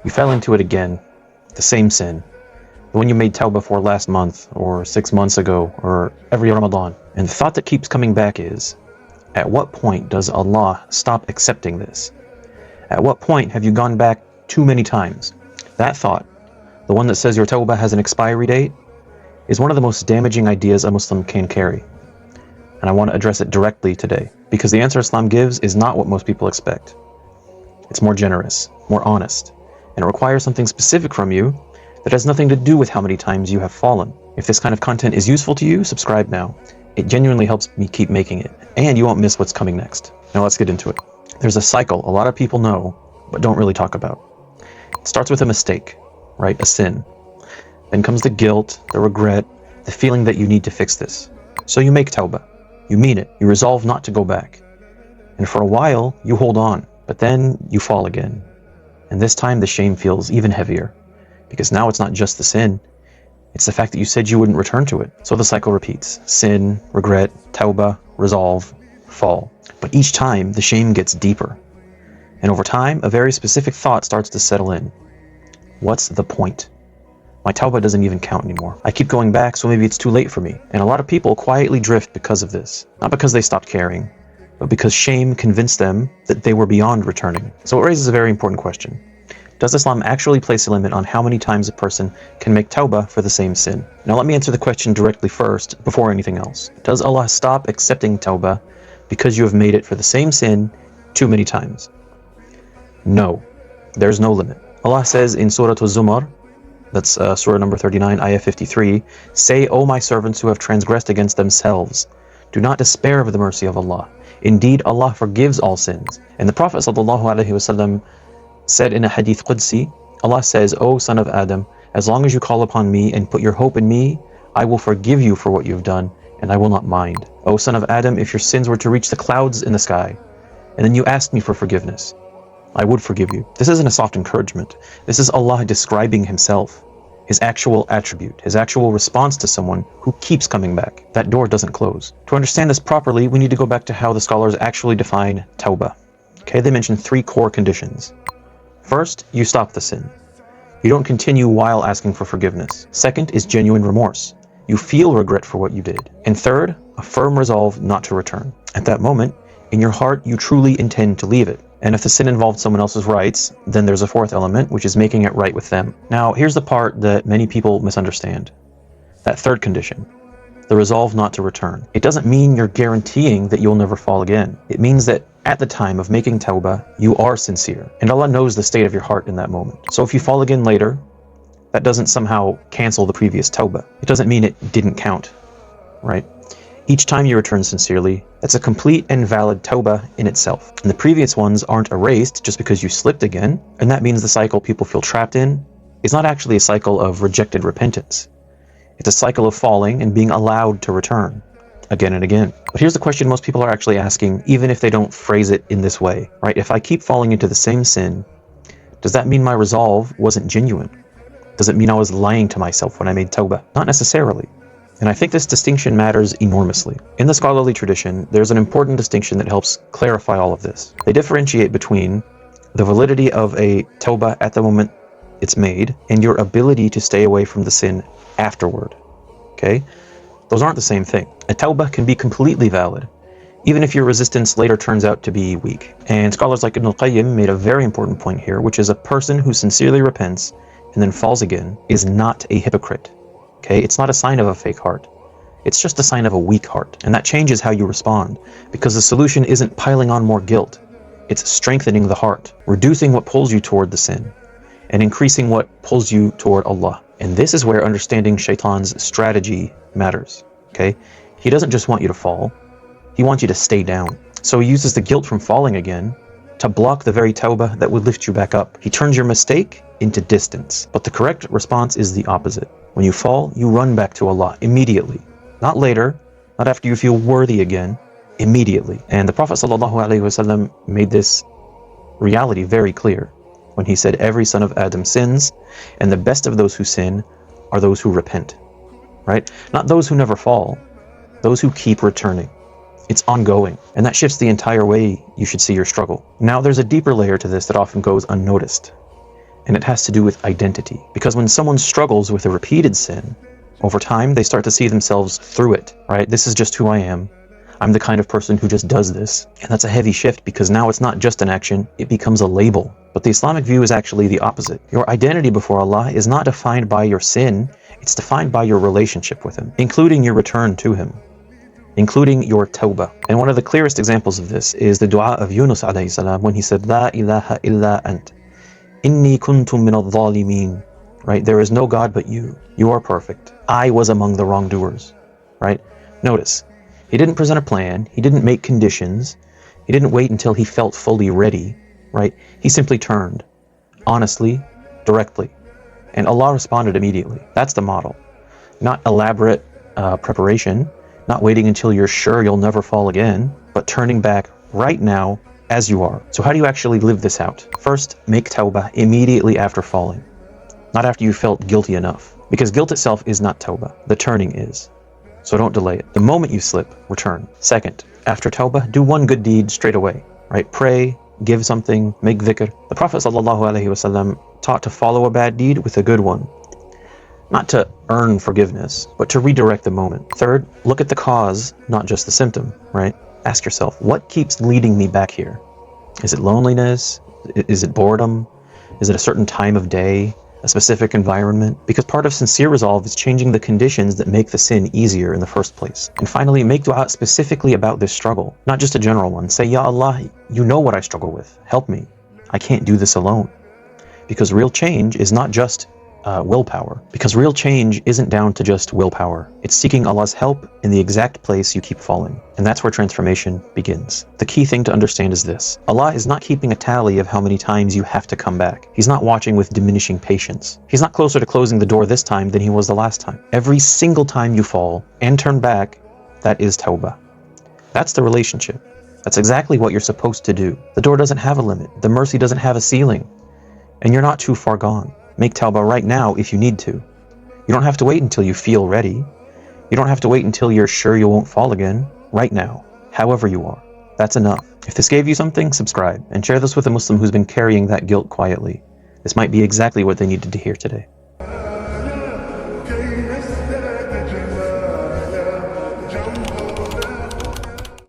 You fell into it again, the same sin, the one you made Tawbah for last month, or 6 months ago, or every Ramadan. And the thought that keeps coming back is, at what point does Allah stop accepting this? At what point have you gone back too many times? That thought, the one that says your Tawbah has an expiry date, is one of the most damaging ideas a Muslim can carry. And I want to address it directly today, because the answer Islam gives is not what most people expect. It's more generous, more honest, and it requires something specific from you that has nothing to do with how many times you have fallen. If this kind of content is useful to you, subscribe now. It genuinely helps me keep making it, and you won't miss what's coming next. Now let's get into it. There's a cycle a lot of people know, but don't really talk about. It starts with a mistake, right? A sin. Then comes the guilt, the regret, the feeling that you need to fix this. So you make Tawbah. You mean it. You resolve not to go back. And for a while, you hold on, but then you fall again. And this time the shame feels even heavier, because now it's not just the sin, it's the fact that you said you wouldn't return to it. So the cycle repeats. Sin, regret, Tawbah, resolve, fall. But each time, the shame gets deeper. And over time, a very specific thought starts to settle in. What's the point? My Tawbah doesn't even count anymore. I keep going back, so maybe it's too late for me. And a lot of people quietly drift because of this. Not because they stopped caring, but because shame convinced them that they were beyond returning. So it raises a very important question. Does Islam actually place a limit on how many times a person can make Tawbah for the same sin? Now let me answer the question directly first, before anything else. Does Allah stop accepting Tawbah because you have made it for the same sin too many times? No, there's no limit. Allah says in Surah Az-Zumar, that's Surah number 39, Ayah 53, "Say, O my servants who have transgressed against themselves, do not despair of the mercy of Allah. Indeed, Allah forgives all sins." And the Prophet ﷺ said in a hadith Qudsi, Allah says, "O son of Adam, as long as you call upon me and put your hope in me, I will forgive you for what you've done, and I will not mind. O son of Adam, if your sins were to reach the clouds in the sky, and then you asked me for forgiveness, I would forgive you." This isn't a soft encouragement. This is Allah describing himself, his actual attribute, his actual response to someone who keeps coming back. That door doesn't close. To understand this properly, we need to go back to how the scholars actually define Tawbah. Okay, they mention 3 core conditions. First, you stop the sin. You don't continue while asking for forgiveness. Second is genuine remorse. You feel regret for what you did. And third, a firm resolve not to return. At that moment, in your heart, you truly intend to leave it. And if the sin involved someone else's rights, then there's a 4th element, which is making it right with them. Now, here's the part that many people misunderstand. That 3rd condition, the resolve not to return. It doesn't mean you're guaranteeing that you'll never fall again. It means that at the time of making Tawbah, you are sincere. And Allah knows the state of your heart in that moment. So if you fall again later, that doesn't somehow cancel the previous Tawbah. It doesn't mean it didn't count, right? Each time you return sincerely, that's a complete and valid Tawbah in itself. And the previous ones aren't erased just because you slipped again. And that means the cycle people feel trapped in is not actually a cycle of rejected repentance. It's a cycle of falling and being allowed to return again and again. But here's the question most people are actually asking, even if they don't phrase it in this way, right? If I keep falling into the same sin, does that mean my resolve wasn't genuine? Does it mean I was lying to myself when I made Tawbah? Not necessarily. And I think this distinction matters enormously. In the scholarly tradition, there's an important distinction that helps clarify all of this. They differentiate between the validity of a Tawbah at the moment it's made and your ability to stay away from the sin afterward. Okay? Those aren't the same thing. A Tawbah can be completely valid, even if your resistance later turns out to be weak. And scholars like Ibn al-Qayyim made a very important point here, which is a person who sincerely repents and then falls again is not a hypocrite. Okay? It's not a sign of a fake heart. It's just a sign of a weak heart. And that changes how you respond, because the solution isn't piling on more guilt. It's strengthening the heart, reducing what pulls you toward the sin, and increasing what pulls you toward Allah. And this is where understanding Shaitan's strategy matters. Okay? He doesn't just want you to fall. He wants you to stay down. So he uses the guilt from falling again to block the very Tawbah that would lift you back up. He turns your mistake into distance. But the correct response is the opposite. When you fall, you run back to Allah immediately. Not later, not after you feel worthy again, immediately. And the Prophet ﷺ made this reality very clear when he said, every son of Adam sins, and the best of those who sin are those who repent. Right? Not those who never fall, those who keep returning. It's ongoing, and that shifts the entire way you should see your struggle. Now, there's a deeper layer to this that often goes unnoticed. And it has to do with identity. Because when someone struggles with a repeated sin, over time they start to see themselves through it, right? This is just who I am. I'm the kind of person who just does this. And that's a heavy shift because now it's not just an action, it becomes a label. But the Islamic view is actually the opposite. Your identity before Allah is not defined by your sin, it's defined by your relationship with Him, including your return to Him, including your Tawbah. And one of the clearest examples of this is the dua of Yunus alayhi salam when he said, La ilaha illa ant, inni kuntum min al-zalimeen, right? There is no God but you. You are perfect. I was among the wrongdoers, right? Notice, he didn't present a plan, he didn't make conditions, he didn't wait until he felt fully ready, right? He simply turned, honestly, directly, and Allah responded immediately. That's the model. Not elaborate preparation, not waiting until you're sure you'll never fall again, but turning back right now as you are. So how do you actually live this out? First, make tawbah immediately after falling, not after you felt guilty enough, because guilt itself is not tawbah, the turning is. So don't delay it. The moment you slip, return. Second, after tawbah, do one good deed straight away, right? Pray, give something, make dhikr. The Prophet ﷺ taught to follow a bad deed with a good one. Not to earn forgiveness, but to redirect the moment. Third, look at the cause, not just the symptom, right? Ask yourself, what keeps leading me back here? Is it loneliness? Is it boredom? Is it a certain time of day? A specific environment? Because part of sincere resolve is changing the conditions that make the sin easier in the first place. And finally, make dua specifically about this struggle, not just a general one. Say, Ya Allah, you know what I struggle with. Help me. I can't do this alone. Because real change is not just willpower. Because real change isn't down to just willpower. It's seeking Allah's help in the exact place you keep falling. And that's where transformation begins. The key thing to understand is this. Allah is not keeping a tally of how many times you have to come back. He's not watching with diminishing patience. He's not closer to closing the door this time than he was the last time. Every single time you fall and turn back, that is tawbah. That's the relationship. That's exactly what you're supposed to do. The door doesn't have a limit. The mercy doesn't have a ceiling. And you're not too far gone. Make tawbah right now if you need to. You don't have to wait until you feel ready. You don't have to wait until you're sure you won't fall again. Right now, however you are. That's enough. If this gave you something, subscribe and share this with a Muslim who's been carrying that guilt quietly. This might be exactly what they needed to hear today.